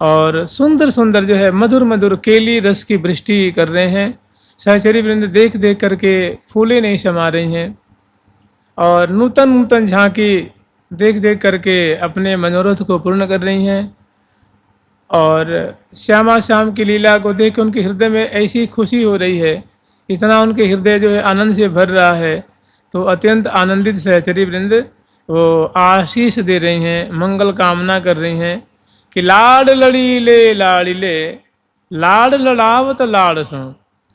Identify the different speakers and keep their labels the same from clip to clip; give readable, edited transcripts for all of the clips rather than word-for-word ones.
Speaker 1: और सुंदर सुंदर जो है मधुर मधुर केली रस की वृष्टि कर रहे हैं। सहचरी वृंद देख देख करके फूले नहीं समा रही हैं और नूतन नूतन झांकी देख देख करके अपने मनोरथ को पूर्ण कर रही हैं। और श्यामा श्याम की लीला को देख के उनके हृदय में ऐसी खुशी हो रही है, इतना उनके हृदय जो है आनंद से भर रहा है। तो अत्यंत आनंदित सहचरी वृंद वो आशीष दे रही हैं, मंगल कामना कर रही हैं कि लाड लड़ीले लाड़ीले, लाड लड़ावत लाड़ सो।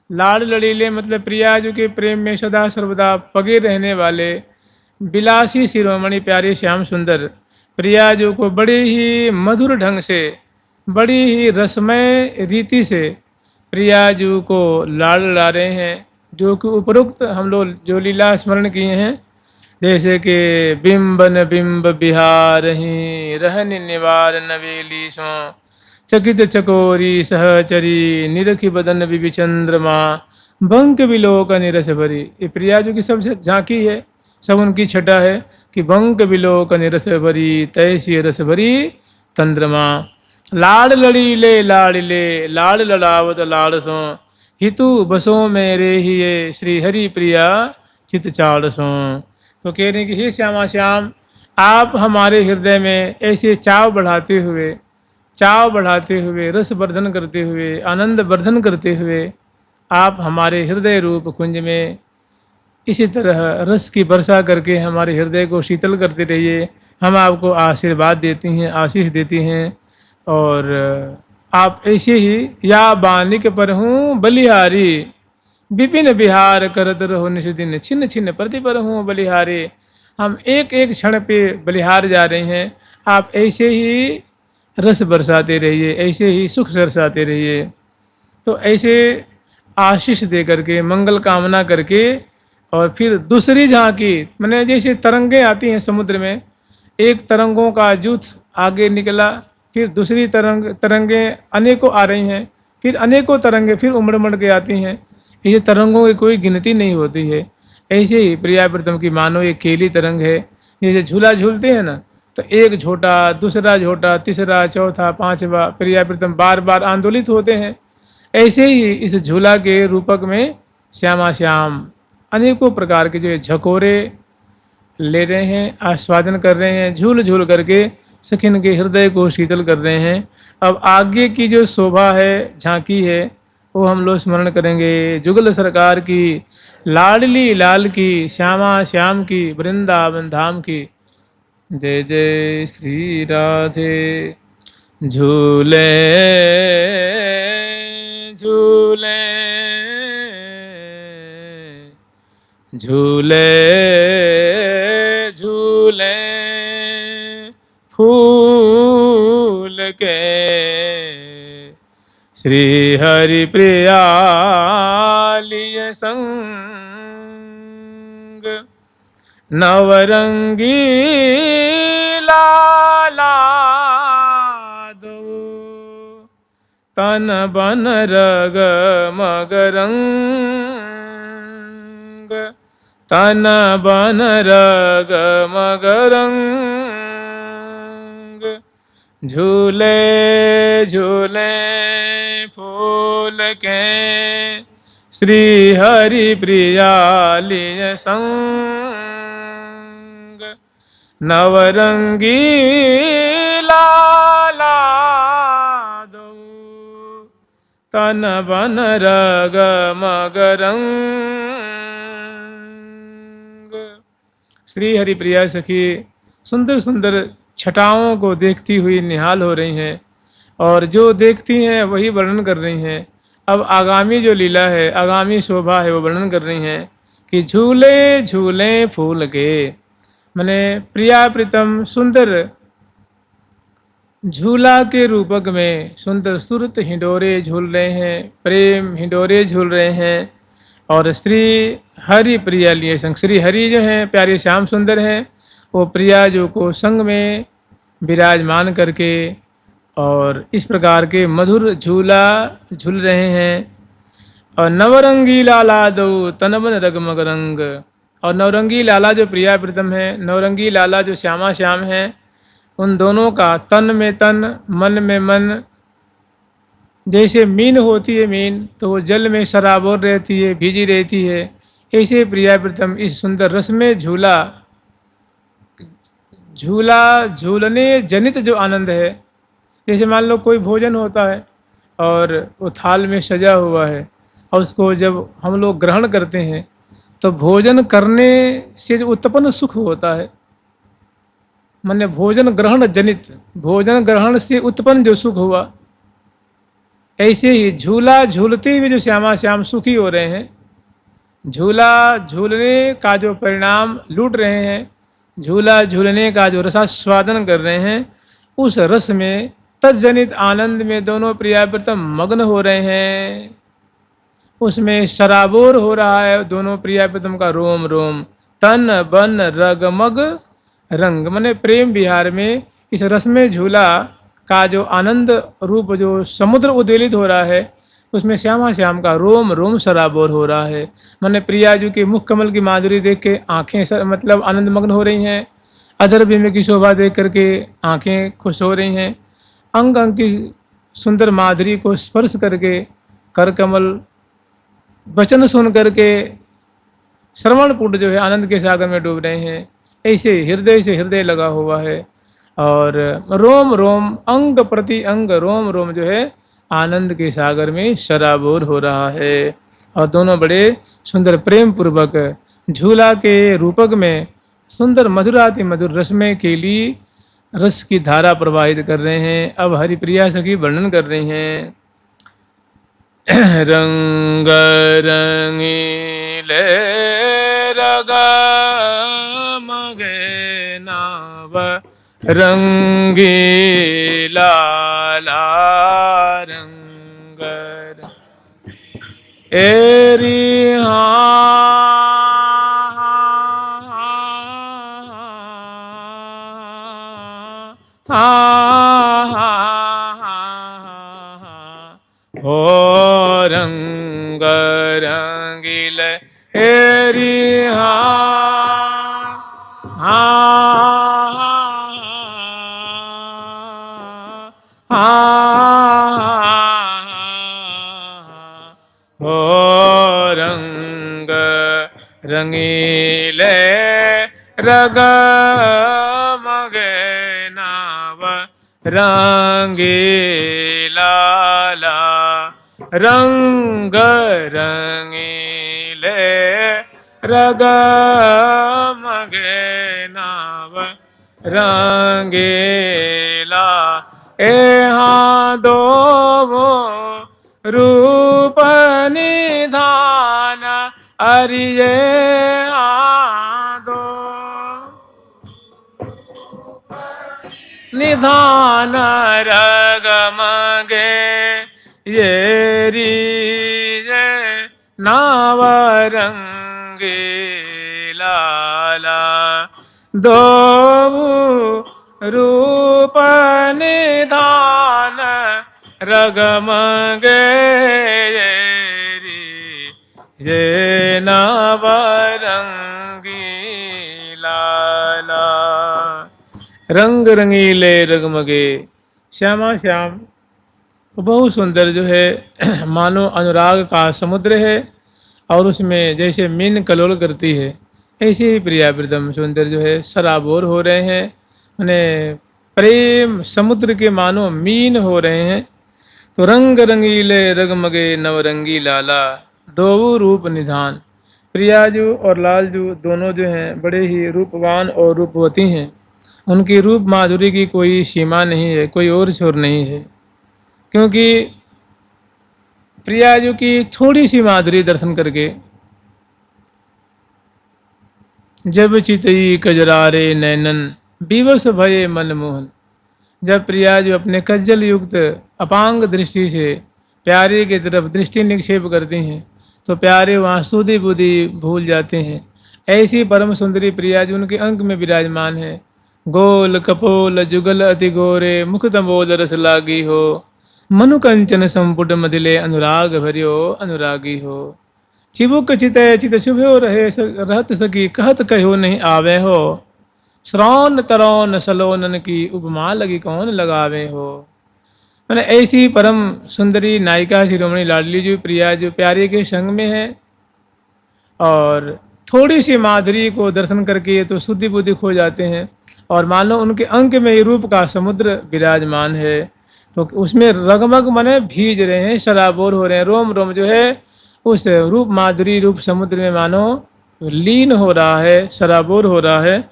Speaker 1: लाड लड़ीले मतलब प्रियाजू के प्रेम में सदा सर्वदा पगे रहने वाले बिलासी शिरोमणि प्यारे श्याम सुंदर प्रियाजू को बड़े ही मधुर ढंग से, बड़ी ही रसमय रीति से प्रियाजू को लाड़ ला रहे हैं। जो कि उपरोक्त हम लोग जो लीला स्मरण किए हैं, जैसे कि बिंबन बिंब बिहार ही रहन निवार नवेली सो, चकित चकोरी सहचरी निरखी बदन विवि चंद्रमा, बंक विलोकन रस भरी। ये प्रियाजू की सब झांकी है, सब उनकी छटा है कि बंक विलोकन रस भरी तैसी रस भरी तंद्रमा। लाड़ लड़ीले लाड़िले लाड़ लड़ावत लाड़ सो, हितु बसो मेरे ही ये श्री हरि प्रिया चित चाड़ सो। तो कह रहे हैं कि हे श्यामा श्याम, आप हमारे हृदय में ऐसे चाव बढ़ाते हुए रस वर्धन करते हुए आनंद वर्धन करते हुए आप हमारे हृदय रूप कुंज में इसी तरह रस की वर्षा करके हमारे हृदय को शीतल करते रहिए। हम आपको आशीर्वाद देती हैं, आशीष देती हैं। और आप ऐसे ही या बानिक पर हूँ बलिहारी, विपिन बिहार करत रहो निषदिन, छिन्न छिन्न प्रति पर हूँ बलिहारी। हम एक एक क्षण पे बलिहार जा रहे हैं, आप ऐसे ही रस बरसाते रहिए, ऐसे ही सुख बरसाते रहिए। तो ऐसे आशीष दे करके मंगल कामना करके और फिर दूसरी झांकी, मैंने जैसे तरंगें आती हैं समुद्र में, एक तरंगों का जूथ आगे निकला, फिर दूसरी तरंगें अनेकों आ रही हैं, फिर अनेकों तरंगें फिर उमड़ उमड़ के आती हैं। ये तरंगों की कोई गिनती नहीं होती है। ऐसे ही प्रिया प्रीतम की मानो एक केली तरंग है, जैसे झूला झूलते हैं ना, तो एक झोटा, दूसरा झोटा, तीसरा, चौथा, पांचवा प्रिया प्रीतम बार बार आंदोलित होते हैं। ऐसे ही इस झूला के रूपक में श्यामा श्याम अनेकों प्रकार के जो झकोरे ले रहे हैं, आस्वादन कर रहे हैं, झूल झूल करके सखिन के हृदय को शीतल कर रहे हैं। अब आगे की जो शोभा है, झांकी है, वो हम लोग स्मरण करेंगे। जुगल सरकार की, लाडली लाल की, श्यामा श्याम की, वृंदावन धाम की। जय जय श्री राधे। झूले झूले झूले झूले फूल के श्री हरि प्रिया लिय संग, नवरंगी लाला दो, तन बन रग मगरंग, तन बन रग मगरंग। झूले झूले फूल के श्री हरि प्रिया लिय संग, नवरंगी लाला दो, तन बन रग मगरंग। श्री हरि प्रिया सखी सुंदर सुंदर छटाओं को देखती हुई निहाल हो रही हैं और जो देखती हैं वही वर्णन कर रही हैं। अब आगामी जो लीला है, आगामी शोभा है, वो वर्णन कर रही हैं कि झूले झूले फूल के, माने प्रिया प्रीतम सुंदर झूला के रूपक में सुंदर सुरत हिंडोरे झूल रहे हैं, प्रेम हिंडोरे झूल रहे हैं। और श्री हरि प्रिया लिए संग, श्री हरि जो हैं प्यारे श्याम सुंदर हैं, वो प्रिया जो को संग में विराजमान करके और इस प्रकार के मधुर झूला झूल रहे हैं। और नवरंगी लाला दो तनबन रगमग रंग, और नवरंगी लाला जो प्रिया प्रीतम है, नवरंगी लाला जो श्यामा श्याम हैं, उन दोनों का तन में तन, मन में मन, जैसे मीन होती है मीन, तो वो जल में सराबोर रहती है, भीजी रहती है। ऐसे प्रिया प्रीतम इस सुंदर रस में झूला झूला झूलने जनित जो आनंद है, जैसे मान लो कोई भोजन होता है और वो थाल में सजा हुआ है, और उसको जब हम लोग ग्रहण करते हैं तो भोजन करने से जो उत्पन्न सुख होता है, माने भोजन ग्रहण जनित, भोजन ग्रहण से उत्पन्न जो सुख हुआ, ऐसे ही झूला झूलते हुए जो श्यामा श्याम सुखी हो रहे हैं, झूला झूलने का जो परिणाम लूट रहे हैं, झूला झूलने का जो रसास्वादन कर रहे हैं, उस रस में तजनित आनंद में दोनों प्रियाप्रीतम मग्न हो रहे हैं। उसमें सराबोर हो रहा है दोनों प्रियाप्रीतम का रोम रोम, तन बन रग मग रंग, माने प्रेम विहार में इस रस में झूला का जो आनंद रूप जो समुद्र उद्वेलित हो रहा है, उसमें श्यामा श्याम का रोम रोम सराबोर हो रहा है। माने प्रिया जी के मुख कमल की माधुरी देख के आँखें मतलब आनंद मग्न हो रही हैं, अधर बिंब की शोभा देख करके आँखें खुश हो रही हैं, अंग अंग की सुंदर माधुरी को स्पर्श करके कर कमल वचन सुन करके श्रवण पुट जो है आनंद के सागर में डूब रहे हैं। ऐसे हृदय से हृदय लगा हुआ है, और रोम रोम अंग प्रति अंग रोम रोम जो है आनंद के सागर में सराबोर हो रहा है। और दोनों बड़े सुंदर प्रेम पूर्वक झूला के रूपक में सुंदर मधुराति मधुर रसमय के लिए रस की धारा प्रवाहित कर रहे हैं। अब हरिप्रिया सखी वर्णन कर रही हैं। रंग रंगीले रगा मगे नाव रंगीला रंग एरी हो रंग रंगील हेरी हो रंग रंगीले रग मगे नाव रंगीला रंग रंगीले रग मगे नाव रंगीला एहाँ दो रूप निधान अरिये दो निधान रग मगे ये री नाव रंगीला दो रूप निधान रग मगे ये नाव रंगीला रंग रंगीले रगमगे। श्यामा श्याम बहुत सुंदर जो है मानो अनुराग का समुद्र है, और उसमें जैसे मीन कलोल करती है, ऐसे ही प्रियाप्रीतम सुंदर जो है सराबोर हो रहे हैं, माने प्रेम समुद्र के मानो मीन हो रहे हैं। तो रंग रंगीले रगमगे नवरंगी लाला दो रूप निधान, प्रियाजू और लालजू दोनों जो हैं बड़े ही रूपवान और रूपवती हैं। उनकी रूप माधुरी की कोई सीमा नहीं है, कोई और छोर नहीं है, क्योंकि प्रियाजू की थोड़ी सी माधुरी दर्शन करके जब चितई कजरारे नैनन विवश भये मनमोहन, जब प्रियाजू अपने कज्जल युक्त अपांग दृष्टि से प्यारे की तरफ दृष्टि निक्षेप करती हैं तो प्यारे वहाँ सुधि बुद्धि भूल जाते हैं। ऐसी परम सुंदरी प्रियाजू उनके अंक में विराजमान है। गोल कपोल जुगल अति गोरे मुख तंबोल रस लागी हो, मनु कंचन संपुट मदिले अनुराग भरियो अनुरागी हो। चिबुक चितय चित शुभ्यो रहे रहत सकी कहत कहो नहीं आवे हो, श्रौन तरौन सलोनन की उपमा लगी कौन लगावे हो। मैंने ऐसी परम सुंदरी नायिका शिरोमणि लाडली जी प्रिया जो प्यारे के संग में है, और थोड़ी सी माधुरी को दर्शन करके तो शुद्धि बुद्धि खो जाते हैं, और मान लो उनके अंक में ही रूप का समुद्र विराजमान है, तो उसमें रगमग मने भीज रहे हैं, शराबोर हो रहे हैं, रोम रोम जो है उस रूप माधुरी रूप समुद्र में मानो लीन हो रहा है, शराबोर हो रहा है।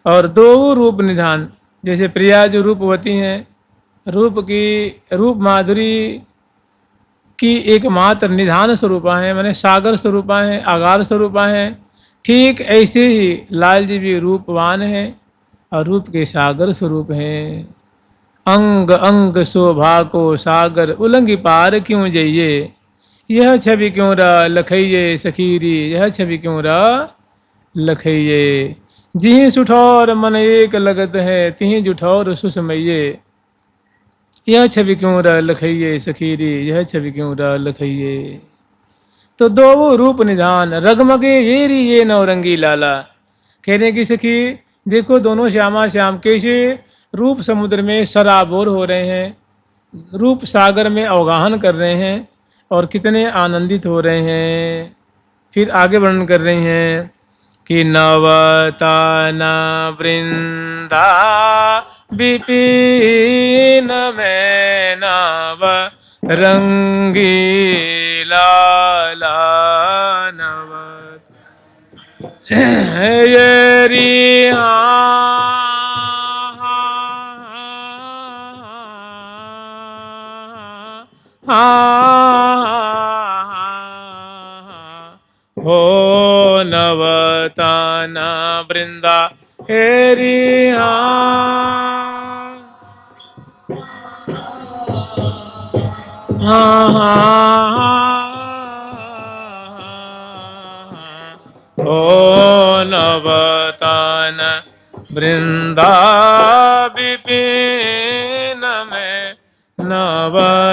Speaker 1: और दो रूप निधान, जैसे प्रिया जो रूपवती हैं, रूप माधुरी की एकमात्र निधान स्वरूपा हैं, माने सागर स्वरूपा हैं, आगार स्वरूपा हैं। ठीक ऐसे ही लाल जी भी रूपवान हैं और रूप के सागर स्वरूप हैं। अंग अंग शोभा को सागर उलंग पार क्यों जाइए, यह छवि क्यों रा लखइये सखीरी, यह छवि क्यों रा लखइये। जिहि सुठौर मन एक लगत है, तिहि जुठौर सुसमइये, यह छवि क्यों रा लखइये सखीरी, यह छवि क्यों रा लखइये। तो दो वो रूप निधान रगमगे ये री ये नौरंगी लाला, कहने की सखी देखो दोनों श्यामा श्याम कैसे रूप समुद्र में सराबोर हो रहे हैं, रूप सागर में अवगाहन कर रहे हैं और कितने आनंदित हो रहे हैं। फिर आगे वर्णन कर रहे हैं कि नवताना वृंदा विपिन में नव रंगी लाला नव ये री हो नवताना वृंदा हेरी हो नवतान वृंदा विपिन में नवरंगीला,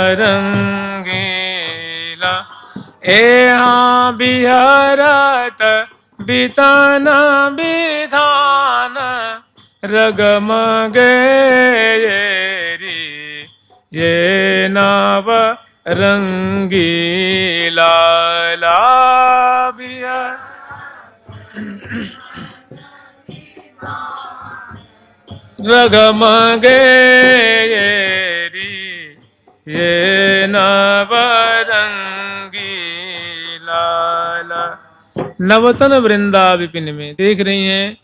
Speaker 1: यहाँ बिहरत बितन विधान रगमगे ये नव रंगीला बिहर रगमगे ये नवरंगी लाला। नवतन वृंदा विपिन में देख रही हैं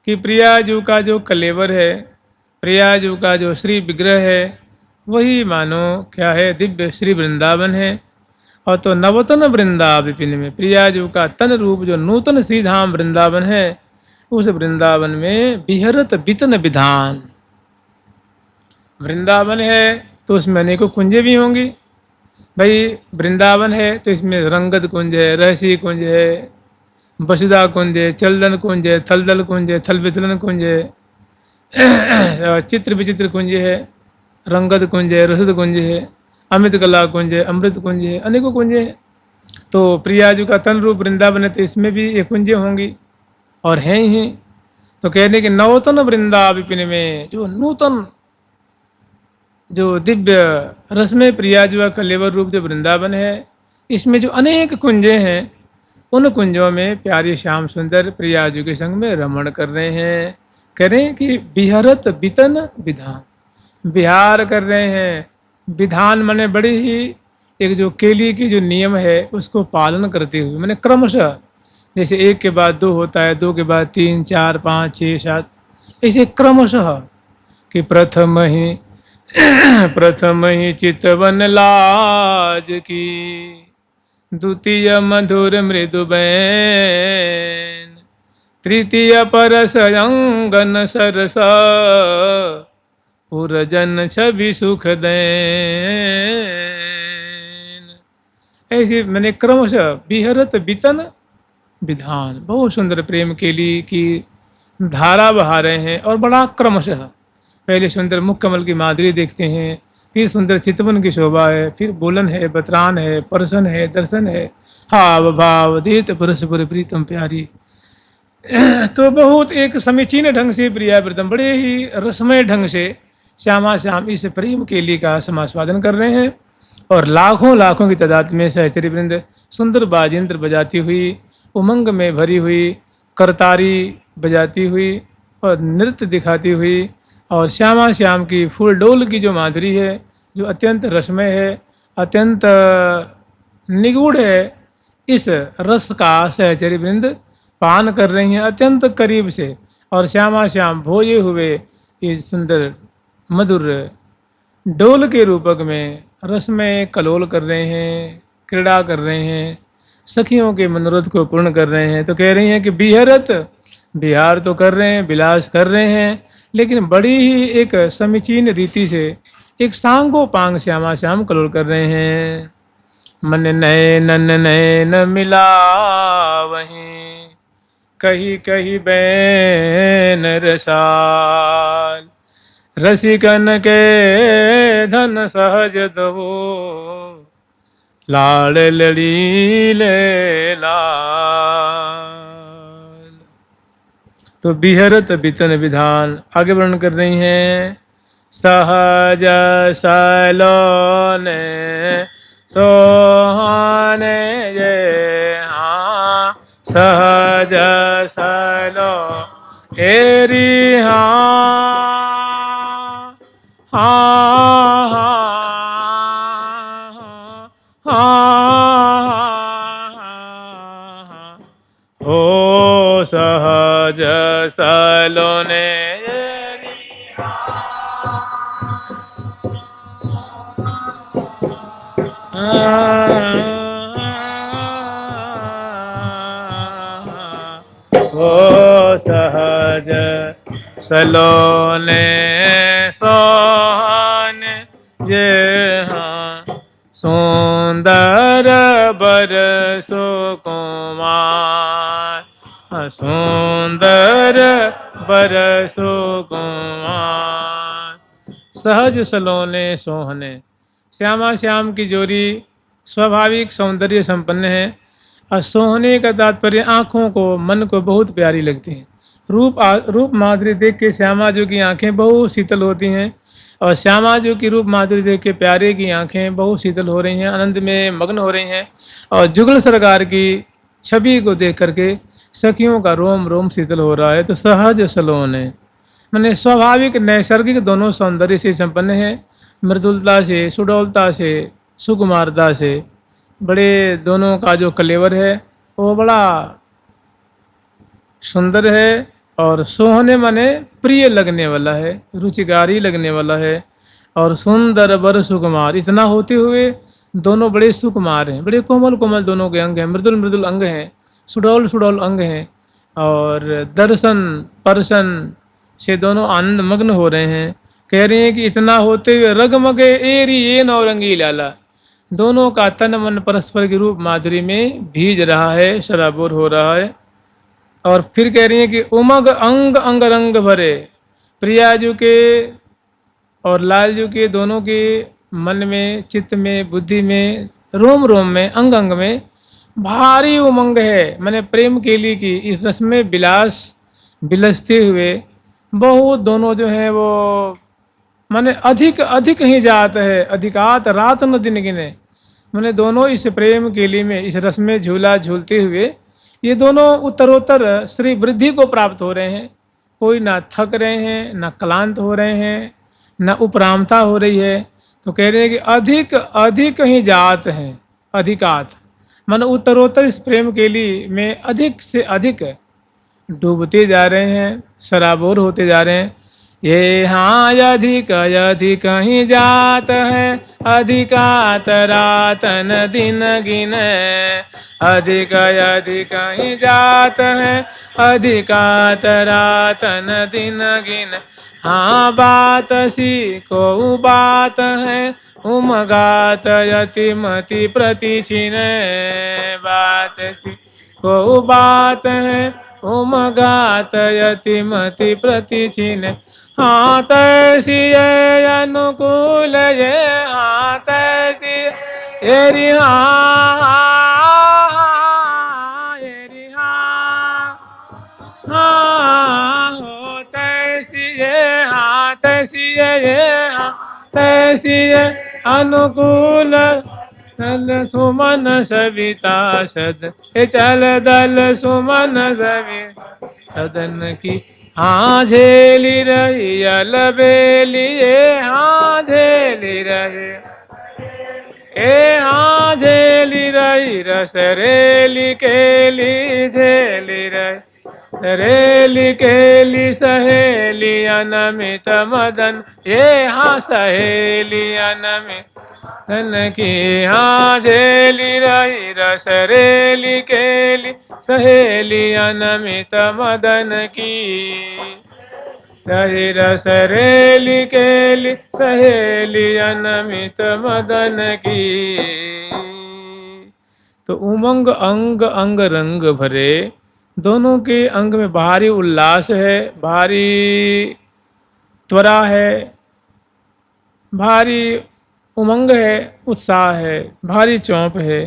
Speaker 1: कि प्रियाजू का जो कलेवर है, प्रियाजू का जो श्री विग्रह है, वही मानो क्या है, दिव्य श्री वृंदावन है। और तो नवतन वृंदा विपिन में प्रियाजू का तन रूप जो नूतन श्री धाम वृंदावन है, उस वृंदावन में बिहरत बितन विधान। वृंदावन है तो उसमें अनेकों कुंजें भी होंगी भाई, वृंदावन है तो इसमें रंगत कुंज है, रहसी कुंज है, वसुधा कुंज है, चलदन कुंज है, थलदल कुंज है, थल विथलन कुंज है, चित्र विचित्र कुंज है, रंगत कुंज है, रसद कुंज है, अमित कला कुंज है, अमृत कुंज है, अनेकों कुंज है। तो प्रियाजू का तन रूप वृंदावन है तो इसमें भी ये कुंजें होंगी और हैं ही। तो कहने के नवतन वृंदा विपिन में जो नूतन जो दिव्य रसमय प्रियाजू का कलेवर रूप जो वृंदावन है, इसमें जो अनेक कुंजें हैं, उन कुंजों में प्यारे श्याम सुंदर प्रियाजू के संग में रमण कर रहे हैं। कह रहे हैं कि बिहरत बितन विधान, विहार कर रहे हैं। विधान माने बड़ी ही एक जो केली की जो नियम है उसको पालन करते हुए, माने क्रमशः, जैसे एक के बाद दो होता है, दो के बाद तीन, चार, पाँच, छः, सात, ऐसे क्रमशः कि प्रथम ही चितवन लाज की, द्वितीय मधुर मृदु बैन, तृतीय परस अंगन सरस, पुरजन छवि सुख दैन। ऐसे मैंने क्रमशः बिहरत बितन विधान, बहुत सुंदर प्रेम के लिए की धारा बहा रहे हैं और बड़ा क्रमशः। पहले सुंदर मुख कमल की माधुरी देखते हैं, फिर सुंदर चितवन की शोभा है, फिर बोलन है, बतरान है, परसन है, दर्शन है, हाव भाव देत परस्पर प्रीतम प्यारी। तो बहुत एक समीचीन ढंग से प्रिया प्रीतम, बड़े ही रसमय ढंग से श्यामा श्याम इस प्रेम केली का समास्वादन कर रहे हैं। और लाखों लाखों की तादाद में सहचरी वृंद सुंदर बाजिंत्र बजाती हुई, उमंग में भरी हुई, करतारी बजाती हुई और नृत्य दिखाती हुई, और श्यामा श्याम की फूल डोल की जो माधुरी है, जो अत्यंत रसमय है, अत्यंत निगूढ़ है, इस रस का सहचरी वृंद पान कर रही हैं अत्यंत करीब से। और श्यामा श्याम भोजे हुए इस सुंदर मधुर डोल के रूपक में रस में कलोल कर रहे हैं, क्रीड़ा कर रहे हैं, सखियों के मनोरथ को पूर्ण कर रहे हैं। तो कह रही हैं कि बिहरत, बिहार तो कर रहे हैं, विलास कर रहे हैं, लेकिन बड़ी ही एक समीचीन रीति से एक सांगो पांग श्यामा श्याम कलोल कर रहे हैं। मन नैनन नैन मिला वहीं, कही कही बैन रसाल, रसिकन के धन सहज दो, लाड़ लड़ी ले लाल। तो बिहरत बितन विधान आगे वर्णन कर रही हैं। सहज सलोने सोहाने ये हाँ, सहज सलो एरी हाँ, हाँ हाँ, हो सहज सलोने एरी हो सहज सलोने सोहन ये हाँ, सुंदर बर सुकुमार, सुंदर बर सुकुमार। सहज सलोने सोहने, श्यामा श्याम की जोड़ी स्वाभाविक सौंदर्य संपन्न है। और सोहने का तात्पर्य आँखों को, मन को बहुत प्यारी लगती हैं। रूप माधुरी देख के श्यामा जी की आंखें बहुत शीतल होती हैं, और श्यामा जी की रूप माधुरी देख के प्यारे की आंखें बहुत शीतल हो रही हैं, आनंद में मग्न हो रही हैं। और जुगल सरकार की छवि को देख करके सखियों का रोम रोम शीतल हो रहा है। तो सहज सलोने माने स्वाभाविक नैसर्गिक दोनों सौंदर्य से संपन्न है, मृदुलता से, सुडौलता से, सुकुमारता से, बड़े दोनों का जो कलेवर है वो बड़ा सुंदर है। और सोहने माने प्रिय लगने वाला है, रुचिकारी लगने वाला है। और सुंदर बर सुकुमार, इतना होते हुए दोनों बड़े सुकुमार हैं, बड़े कोमल कोमल दोनों के अंग हैं, मृदुल मृदुल अंग हैं, सुडौल सुडौल अंग हैं। और दर्शन परसन से दोनों आनंद मग्न हो रहे हैं। कह रहे हैं कि इतना होते हुए रगमगे एरी ये नौरंगी लाला, दोनों का तन मन परस्पर के रूप माधुरी में भीज रहा है, शराबोर हो रहा है। और फिर कह रही हैं कि उमग अंग अंग रंग भरे, प्रियाजू के और लालजू के दोनों के मन में, चित्त में, बुद्धि में, रोम रोम में, अंग अंग में भारी उमंग है। मैंने प्रेम के लिए की इस रस में विलास बिलसते हुए बहुत दोनों जो है वो माने अधिक अधिक ही जात है, अधिकात रात न दिन गिने। मैंने दोनों इस प्रेम केली में, इस रस में झूला झूलते हुए ये दोनों उत्तरोत्तर श्री वृद्धि को प्राप्त हो रहे हैं। कोई ना थक रहे हैं, ना क्लांत हो रहे हैं, ना उपरामता हो रही है। तो कह रहे हैं कि अधिक अधिक ही जात हैं, अधिकात मन उत्तरोत्तर इस प्रेम केली में अधिक से अधिक डूबते जा रहे हैं, सराबोर होते जा रहे हैं। ये हाँ अधिक अधिक ही जात है, अधिकात रातन दिन गिने, अधिक अधिक ही जात है, अधिकात रातन दिन गिने। हाँ बात सी को बात है, उमगात यतिमति प्रति छिने, बात सी को बात है, उमगात यतिमति प्रति छिने। हाँ तैसी ये अनुकूल ये, हाँ तैसी येरी हाँ, येरी हाँ, हाँ हो तैसी ये, हाँ जैसी ये तैसी ये अनुकूल दल सुमन सविता सद चल दल सुमन सवि सदन की हाँ झेली रही अलबेली हाँ झेली रही हाँ झेली रही रसरेली केली झेली रही रेली केली सहेली अनमित मदन हाँ सहेली अनमित धन की हाँ झेली रही रसरेली केली सहेली अनमित मदन की रही रसरेली केली सहेली अनमित मदन की। तो उमंग अंग अंग रंग भरे, दोनों के अंग में भारी उल्लास है, भारी त्वरा है, भारी उमंग है, उत्साह है, भारी चौंप है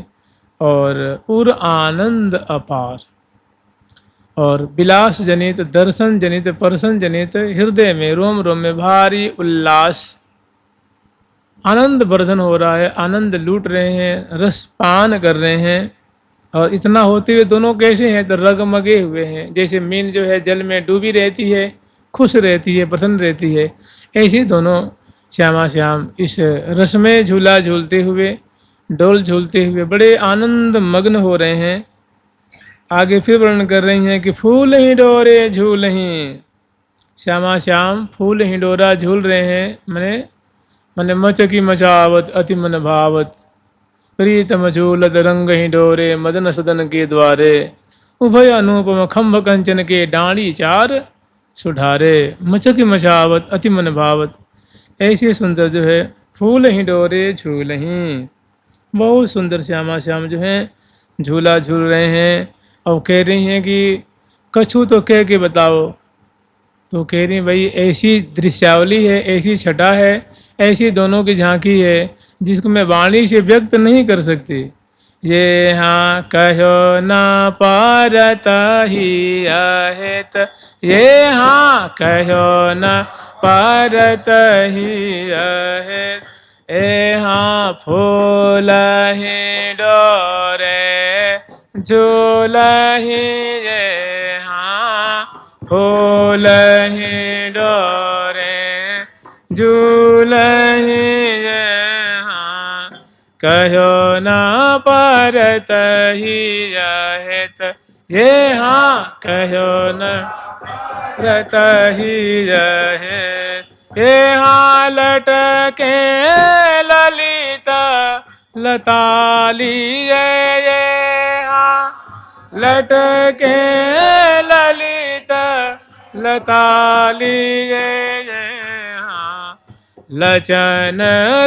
Speaker 1: और उर आनंद अपार और विलास जनित दर्शन जनित परसन जनित हृदय में रोम रोम में भारी उल्लास, आनंद वर्धन हो रहा है, आनंद लूट रहे हैं, रस पान कर रहे हैं। और इतना होते हुए दोनों कैसे हैं तो रगमगे हुए हैं, जैसे मीन जो है जल में डूबी रहती है, खुश रहती है, प्रसन्न रहती है, ऐसे दोनों श्यामा श्याम इस रस में झूला झूलते हुए, डोल झूलते हुए बड़े आनंद मग्न हो रहे हैं। आगे फिर वर्णन कर रही हैं कि फूल ही डोरे झूल ही, श्यामा श्याम फूल ही डोरा झूल रहे हैं, मने मचकी मचावत अति मन भावत, प्रीतम झूलत रंग ही डोरे मदन सदन के द्वारे, उभय अनुपम खम्भ कंचन के डाणी चार सुधारे, मचकी मचावत अति मन भावत, ऐसे सुंदर जो है फूल ही डोरे झूल ही, बहुत सुंदर श्यामा श्याम जो है झूला झूल रहे हैं। और कह रही हैं कि कछु तो कह के बताओ, तो कह रही भाई ऐसी दृश्यावली है, ऐसी छटा है, ऐसी दोनों की झांकी है जिसको मैं वाणी से व्यक्त नहीं कर सकती। ये हाँ कहो ना पारत ही अहेत, ये हाँ कहो ना पारत ही अहेत, ए हाँ फूल ही डोरे झूल ही, ये हाँ फूल ही डोरे झूल ही, ये हाँ कहो ना परत ही अहेत, ये हाँ कहो न रत ही अहेत, ये हाँ लटके ललिता लताली, ये हाँ लटके ललिता लताली, ये हाँ लचन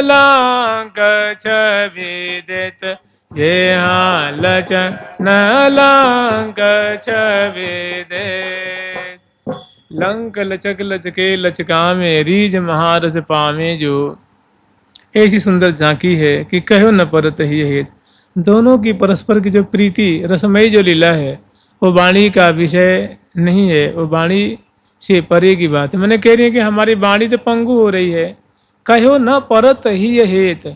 Speaker 1: लांक छवि देत, ये हाँ लचन लांक छवि देत, लंक लचक लचके लचका में रीझ महारस पामे जो, ऐसी सुंदर झांकी है कि कहो न परत ही हेत। दोनों की परस्पर की जो प्रीति रसमयी जो लीला है वो वाणी का विषय नहीं है, वो वाणी से परे की बात है। मैंने कह रही है कि हमारी वाणी तो पंगु हो रही है, कहो न परत ही हेत।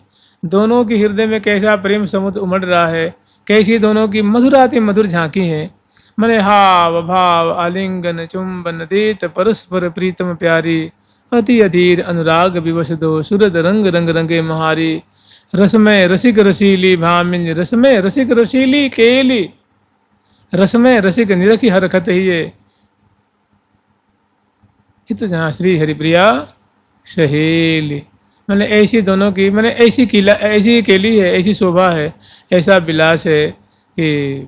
Speaker 1: दोनों की हृदय में कैसा प्रेम समुद्र उमड़ रहा है, कैसी दोनों की मधुराति मधुर झांकी है। मैंने हाव भाव आलिंगन चुंबन देत परस्पर प्रीतम प्यारी, अति अधीर अनुराग विवश दो सुरद रंग रंग रंगे महारी, रसमय रसिक रसीली भामिन, रसमय रसिक रसीली केली, रसमय रसिक निरखी हरकत ही ये तो जहाँ श्री हरिप्रिया सहेली। मैंने ऐसी दोनों की, मैंने ऐसी किला ऐसी केली है, ऐसी शोभा है, ऐसा विलास है कि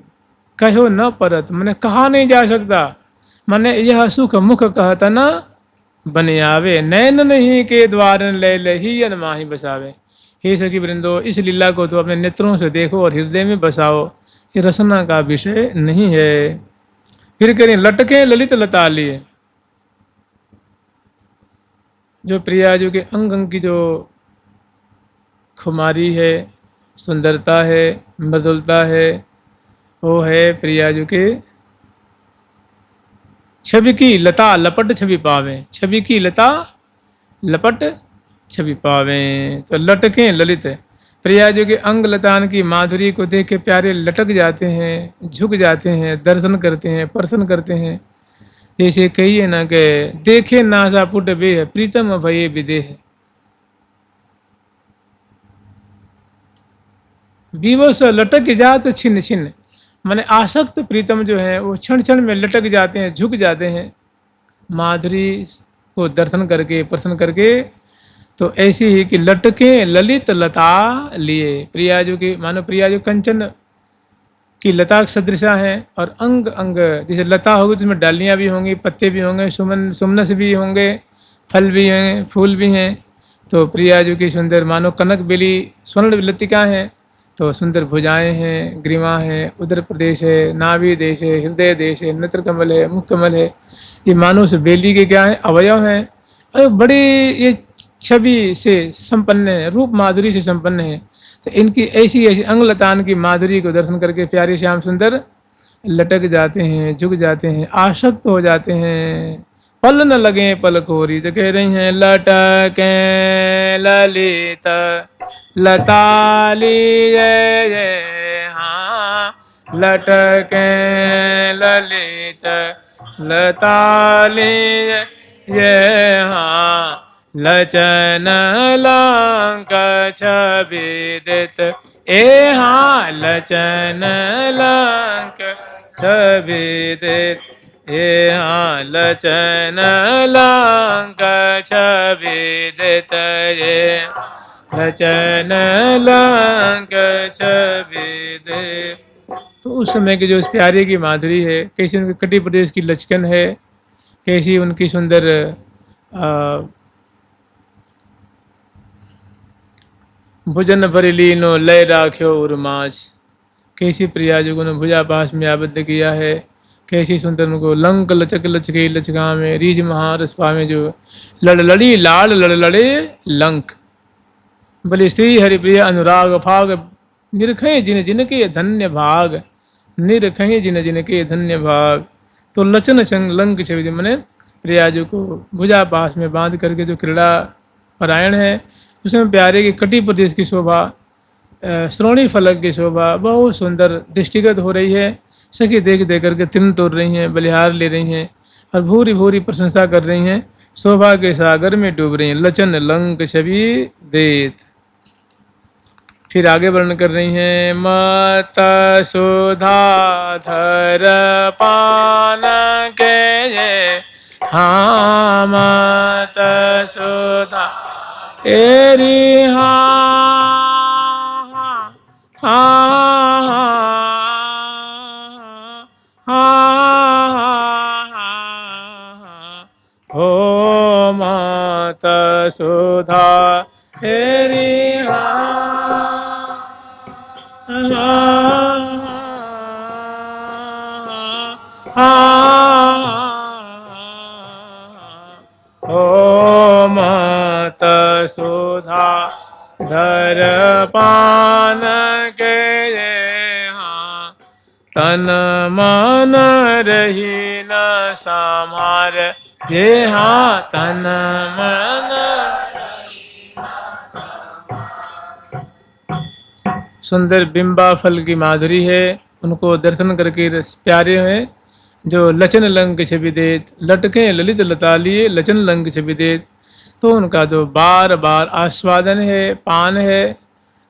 Speaker 1: कहो न परत, मैंने कहा नहीं जा सकता। मैंने यह सुख मुख कहता न बन आवे, नैन नहीं के द्वार ले ले ही अन माही बसावे। हे सखी वृंदो, इस लीला को तो अपने नेत्रों से देखो और हृदय में बसाओ, ये रसना का विषय नहीं है। फिर करें लटके ललित लताली, जो प्रियाजू के अंग अंग की जो खुमारी है, सुंदरता है, मृदुलता है, वो है प्रियाजू के छवि की लता लपट छवि पावे, छवि की लता लपट छवि पावें। तो लटकें ललित, प्रियाजू के अंग लतान की माधुरी को देख के प्यारे लटक जाते हैं, झुक जाते हैं, दर्शन करते हैं, प्रसन्न करते हैं। जैसे कहिए ना कि देखे नासा पुट बेह प्रीतम भये विदेह, विवश लटक जात छिन्न छिन्न, माने आसक्त प्रीतम जो है वो क्षण क्षण में लटक जाते हैं, झुक जाते हैं माधुरी को दर्शन करके, प्रसन्न करके। तो ऐसी ही कि लटके ललित लता लिए, प्रियाजू की मानो प्रियाजू कंचन की लता सदृशा है, और अंग अंग जैसे लता होगी तो उसमें डालियाँ भी होंगी, पत्ते भी होंगे, सुमनस भी होंगे, फल भी हैं, फूल भी हैं। तो प्रियाजू की सुंदर मानो कनक बेली स्वर्ण लतिका हैं, तो सुंदर भुजाएं हैं, ग्रीवा है, उदर प्रदेश है, नाभि देश है, हृदय देश है, नेत्र कमल है, मुख कमल है। ये मानो उस बेली के क्या है, अवयव हैं, और बड़े ये छवि से संपन्न है, रूप माधुरी से संपन्न है। तो इनकी ऐसी ऐसी अंगलतान की माधुरी को दर्शन करके प्यारे श्याम सुंदर लटक जाते हैं, झुक जाते हैं, आसक्त हो जाते हैं। पल न लगे पल कोरी, तो कह रही हैं लटके ललित लताली जय जय, हाँ लटके ललित लताली जय, हाँ लचन लंक छबिदित, ए हाँ लचन लंक छबिदित, ए हाँ लचन लंक छबिदित, ये लचन लंक छबिदित। तो उस समय की जो उस प्यारे की माधुरी है, कैसी उनकी कटी प्रदेश की लचकन है, कैसी उनकी सुंदर भुजन भर लीनो लय राख्यो उर्माज, कैसी प्रियाजू को भुजा पास में आबद्ध किया है, कैसी सुंदर उनको लंक लचक लचके लचका में रीझ महारस पावे, जो लड़ लड़ी लाल लड़ लड़े लंक, बलि श्री हरिप्रिय अनुराग फाग, निरखे जिन जिन के धन्य भाग, निरखे जिन जिन के धन्य भाग। तो लचन संग लंक छवि मने प्रियाजू को भुजा पास में बांध करके जो क्रीड़ा परायण है, उसमें प्यारे की कटी प्रदेश की शोभा, श्रोणी फलक की शोभा बहुत सुंदर दृष्टिगत हो रही है। सखी देख देख करके तिन तोड़ रही हैं, बलिहार ले रही हैं, और भूरी भूरी प्रशंसा कर रही हैं, शोभा के सागर में डूब रही हैं। लचन लंक छवि देत। फिर आगे वर्णन कर रही हैं, मत सुधा धर पान के ये, हाँ मत सुधा एरी, हाँ हाँ हाँ, हो मत सुधा एरी, ओ मत सुधा धर पान के ये, हाँ तन मन रही न समार, ये हाँ तन मन। सुंदर बिंबा फल की माधुरी है, उनको दर्शन करके प्यारे हैं, जो लचन लंक छवि देत, लटके ललित लतालिए लचन लंक छवि देत। तो उनका जो बार बार आस्वादन है, पान है,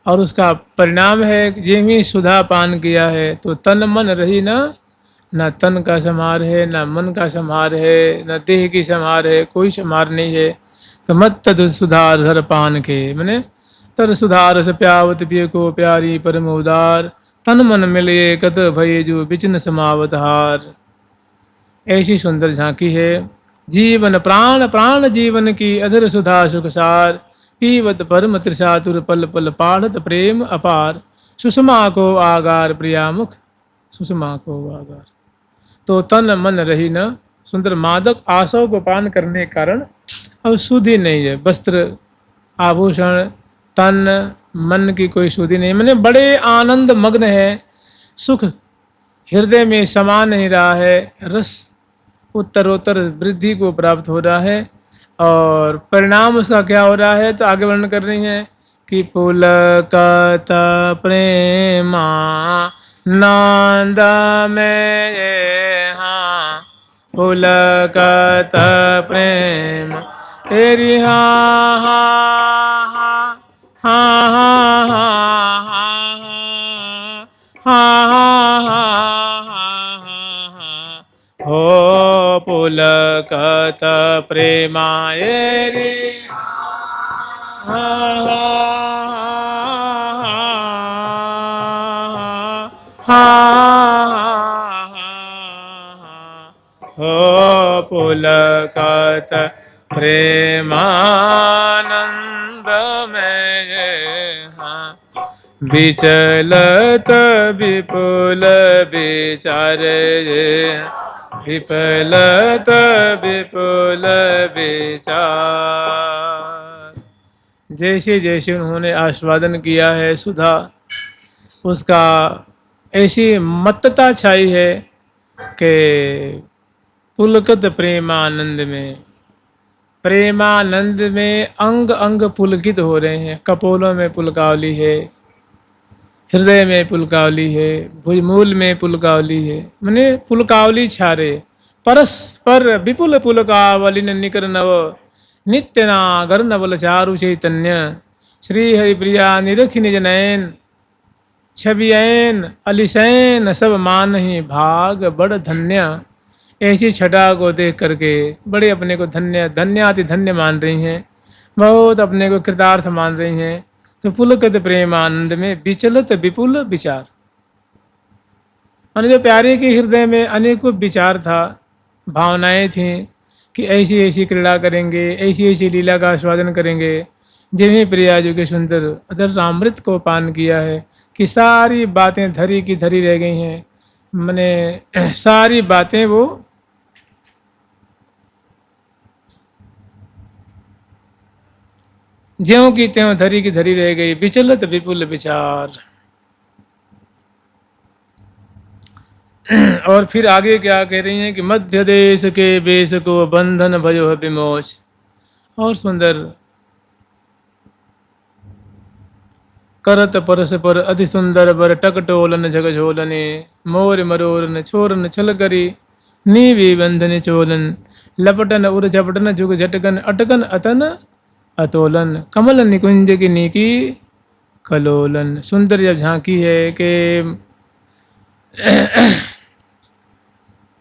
Speaker 1: और उसका परिणाम है ये भी सुधा पान किया है तो तन मन रही न तन का संहार है, न मन का संहार है, न देह की संहार है, कोई संहार नहीं है। तो मत तद सुधार हर पान के, मैंने तर सुधार से प्यावत पिय को प्यारी परम उदार, तन मन मिले कत भय जो बिचन समावत हार। ऐसी सुंदर झांकी है, जीवन प्राण प्राण जीवन की अधर सुधा सुख सार, पीवत परम त्रिशातुर पल पल पाढ़त प्रेम अपार, सुषमा को आगार प्रिया मुख सुषमा को आगार। तो तन मन रही न, सुंदर मादक आसव को पान करने के कारण अब शुद्धि नहीं है, वस्त्र आभूषण तन मन की कोई शुद्धि नहीं, मैंने बड़े आनंद मग्न है, सुख हृदय में समा नहीं रहा है, रस उत्तरोत्तर वृद्धि को प्राप्त हो रहा है, और परिणाम उसका क्या हो रहा है, तो आगे वर्णन कर रही हैं कि पुलकत प्रेमा नंद में ये हाँ, पुलकत प्रेम तेरी हाँ हाँ हाँ हाँ हाँ हाँ हाँ हाँ हाँ हाँ हो पुलकत प्रेमाये रे हो पुलकत प्रेमानंद में हाँ, विचलत विपुल विचार विपलत विपुल विचार। जैसे जैसे उन्होंने आस्वादन किया है सुधा, उसका ऐसी मत्तता छाई है कि पुलकत प्रेमानंद में, प्रेमानंद में अंग अंग पुलकित हो रहे हैं। कपोलों में पुलकावली है, हृदय में पुलकावली है, भुजमूल में पुलकावली है, माने पुलकावली छारे परस्पर विपुल पुलकावली निकर नव नित्य नागर नवल चारु चैतन्य श्री हरिप्रिया निरखि निज नयन छबियन अलिसैन सब मान ही भाग बड़ धन्य। ऐसी छटा को देख करके बड़े अपने को धन्य धन्याति धन्य मान रही हैं, बहुत अपने को कृतार्थ मान रही हैं। तो पुलकत प्रेमानंद में विचलत विपुल विचार, जो प्यारे के हृदय में अनेकों विचार था, भावनाएं थीं कि ऐसी ऐसी क्रीड़ा करेंगे, ऐसी ऐसी लीला का आस्वादन करेंगे। जिन्हें प्रिया जो के सुंदर अदर रामृत को पान किया है कि सारी बातें धरी की धरी रह गई हैं, मैंने सारी बातें वो ज्यों की त्यों धरी की धरी रह गई। विचलत विपुल विचार। और फिर आगे क्या कह रही हैं कि मध्य देश के बेस को बंधन भयो है विमोच। और सुंदर करत परस पर अति सुंदर बर टकटोलन झकझोलने मोर मरोरन छोरन छल करी नीवी बंधन चोलन लपटन उर झपटन जुग झटकन अटकन अतन अतोलन कमल निकुंज की नीकी कलोलन। सुंदर जब झांकी है कि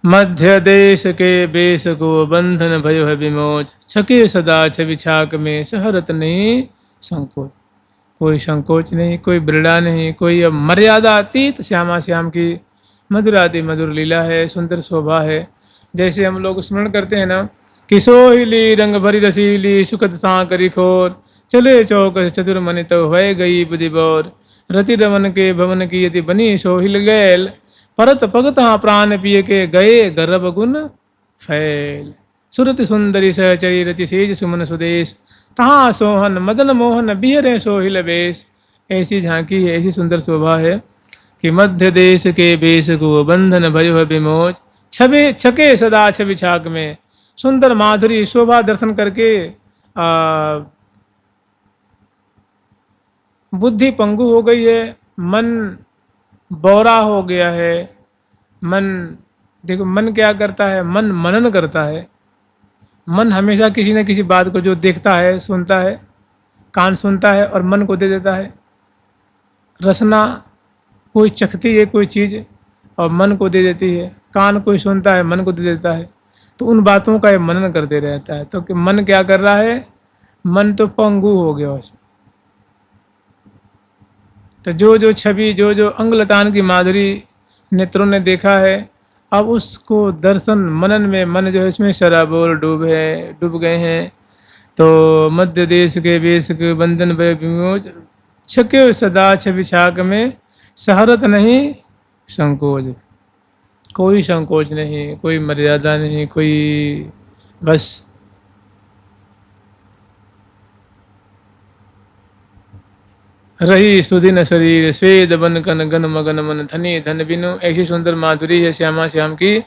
Speaker 1: मध्य देश के बेस को बंधन भयो है विमोच छके सदा छवि छाक में सहरत नहीं संकोच। कोई संकोच नहीं, कोई ब्रीड़ा नहीं, कोई अब मर्यादा अतीत श्यामा श्याम की मधुराति मधुर लीला है, सुंदर शोभा है। जैसे हम लोग स्मरण करते हैं ना कि सोहिली रंग भरी रसीली सुखद सांकरी खोर चले चौक चतुर मनि तो वह गई बुद्धि बोर रति रमन के भवन की यदि बनी सोहिल गैल परत भगत प्राण पिय के गए गर्भ गुण फैल सुरति सुंदरी सहचरी रति सेज सुमन सुदेश तहाँ सोहन मदन मोहन बिहरे सोहिल बेश। ऐसी झांकी है, ऐसी सुंदर शोभा है कि मध्य देश के बेश को बंधन भयो है विमोच छबे छके सदा छवि छाक में। सुंदर माधुरी शोभा दर्शन करके बुद्धि पंगु हो गई है, मन बौरा हो गया है। मन देखो, मन क्या करता है, मन मनन करता है। मन हमेशा किसी न किसी बात को जो देखता है सुनता है, कान सुनता है और मन को दे देता है। रसना कोई चखती है कोई चीज़ और मन को दे देती है, कान कोई सुनता है मन को दे देता है, तो उन बातों का ये मनन करते रहता है। तो कि मन क्या कर रहा है, मन तो पंगु हो गया उसमें। तो जो जो छवि जो जो अंगलतान की माधुरी नेत्रों ने देखा है, अब उसको दर्शन मनन में मन जो है इसमें शराबोर डूब गए हैं। तो मध्य देश के बेस के बंधन विमोच छके सदा छवि छाक में सहरत नहीं संकोच। कोई संकोच नहीं, कोई मर्यादा नहीं, कोई बस रही सुदिन शरीर स्वेद बन कन गन मगन मन धनी धन बिनु। ऐसी सुंदर माधुरी है श्यामा श्याम की।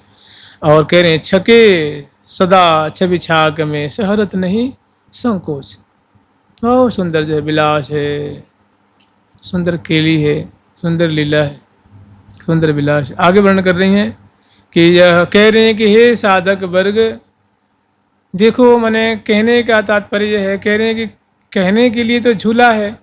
Speaker 1: और कह रहे हैं छके सदा छवि छाक में सहरत नहीं संकोच। बहुत सुंदर जो है विलास है, सुंदर केली है, सुंदर लीला है, सुंदर विलास। आगे वर्णन कर रही हैं कि यह कह रहे हैं कि हे साधक वर्ग, देखो मैंने कहने का तात्पर्य यह है, कह रहे हैं कि कहने के लिए तो झूला है,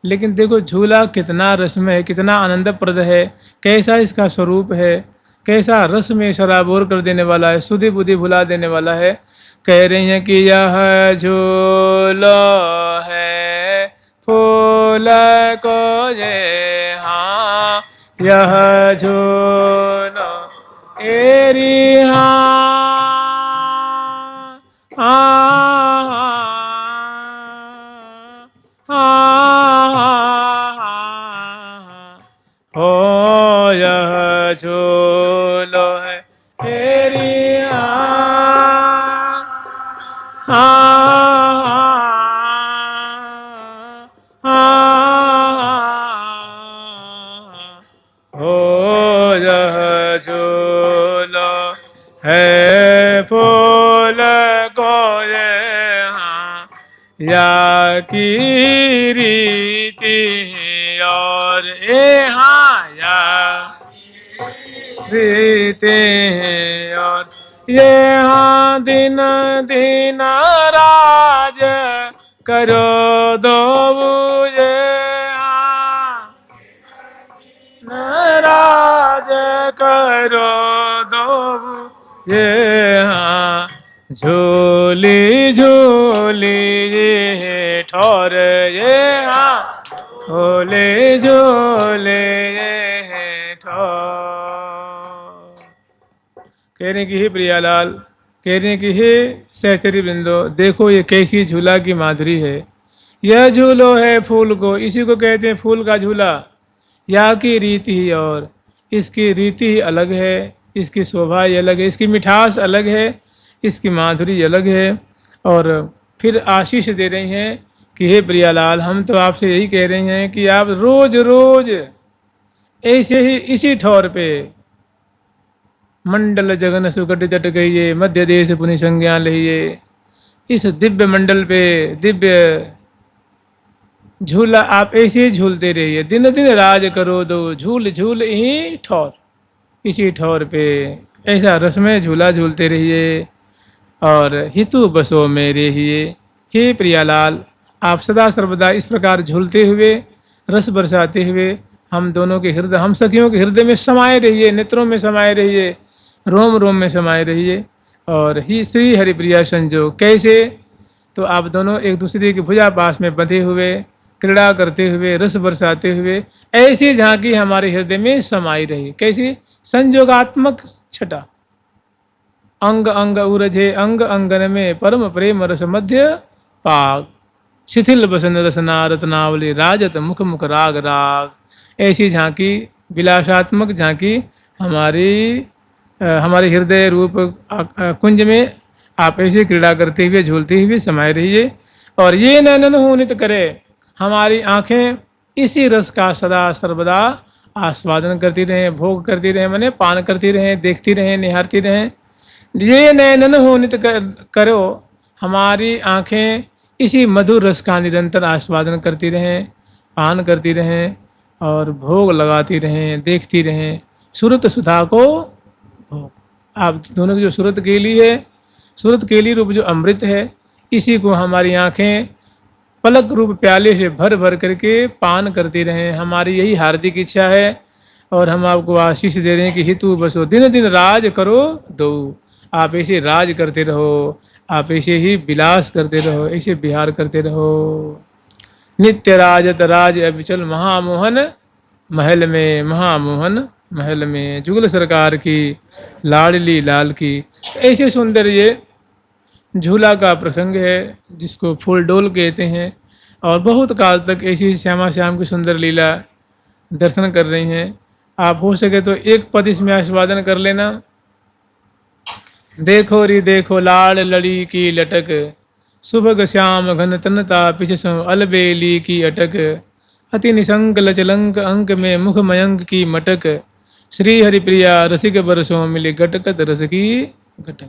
Speaker 1: लेकिन देखो झूला कितना रसमय है, कितना आनंदप्रद है, कैसा इसका स्वरूप है, कैसा रस में शराबोर कर देने वाला है, सुधि बुद्धि भुला देने वाला है। कह रही हैं कि यह झूलो है फूल को ये, हाँ यह झूलो एरी, हो यह झूलो है तेरी हो यह झूलो है फूल को ये, हाँ या की रीति और ए, हाँ या रीति हैं और ये, हाँ दिन दिन राज करो दो ये, हाँ राज करो दो ये, हाँ झूली झूली ये ठोर ये, हाँ झूले झूले ये ठोर। कह रहे कि हे प्रियालाल, कह रहे कि हे सहचरी वृंदो, देखो ये कैसी झूला की माधुरी है। यह झूलो है फूल को, इसी को कहते हैं फूल का झूला। यहाँ की रीति ही और इसकी रीति ही अलग है, इसकी शोभा ही अलग है, इसकी मिठास अलग है, इसकी माधुरी अलग है। और फिर आशीष दे रही हैं कि हे प्रियालाल, हम तो आपसे यही कह रहे हैं कि आप रोज रोज ऐसे ही इसी ठौर पे मंडल जगन सुकट जट गइए, मध्य देश पुनि संज्ञा लहिए, इस दिव्य मंडल पे दिव्य झूला आप ऐसे ही झूलते रहिए, दिन दिन राज करो दो, झूल झूल ही ठौर, इसी ठौर पे ऐसा रसमय झूला झूलते रहिए और हितु बसो मेरे हिए। हे प्रियालाल, आप सदा सर्वदा इस प्रकार झूलते हुए, रस बरसाते हुए हम दोनों के हृदय, हम सखियों के हृदय में समाये रहिए, नेत्रों में समाये रहिए, रोम रोम में समाये रहिए। और ही श्री हरिप्रिया संजोग, कैसे? तो आप दोनों एक दूसरे की भुजा पास में बंधे हुए, क्रीड़ा करते हुए, रस बरसाते हुए ऐसी झांकी हमारे हृदय में समाई रही। कैसी? संजोगात्मक छटा, अंग अंग उरझे अंग अंगन में, परम प्रेम रस मध्य पाग, शिथिल बसन रसना रत्नावली, राजत मुख मुख राग राग। ऐसी झांकी, विलासात्मक झांकी हमारे हृदय रूप कुंज में आप ऐसे क्रीड़ा करते हुए, झूलते हुए समाये रहिए। और ये नैनन होनित करे, हमारी आँखें इसी रस का सदा सर्वदा आस्वादन करती रहें, भोग करती रहें, माने पान करती रहें, देखती रहें, निहारती रहें। ये नैनन होनित करो, हमारी आँखें इसी मधुर रस का निरंतर आस्वादन करती रहें, पान करती रहें और भोग लगाती रहें, देखती रहें। सुरत सुधा को भोग, आप दोनों की जो सुरत केली है, सुरत केली रूप जो अमृत है, इसी को हमारी आँखें पलक रूप प्याले से भर भर करके पान करती रहें। हमारी यही हार्दिक इच्छा है और हम आपको आशीष दे रहे हैं कि हितु बसो, दिन दिन राज करो दो। आप ऐसे राज करते रहो, आप ऐसे ही विलास करते रहो, ऐसे विहार करते रहो। नित्य राजत राज अविचल, महामोहन महल में, महामोहन महल में। जुगल सरकार की लाडली लाल की। ऐसे सुंदर ये झूला का प्रसंग है जिसको फूल डोल कहते हैं। और बहुत काल तक ऐसी श्यामा श्याम की सुंदर लीला दर्शन कर रही हैं। आप हो सके तो एक पद इसमें आस्वादन कर लेना। देखो री देखो लाड़ लड़ी की लटक, सुभग श्याम घन तनता पिछसों अलबेली की अटक, अति निशंक लचलंक अंक में मुख मयंक की मटक, श्री हरिप्रिया रसिक बरसों मिले गटकत रस की घटक।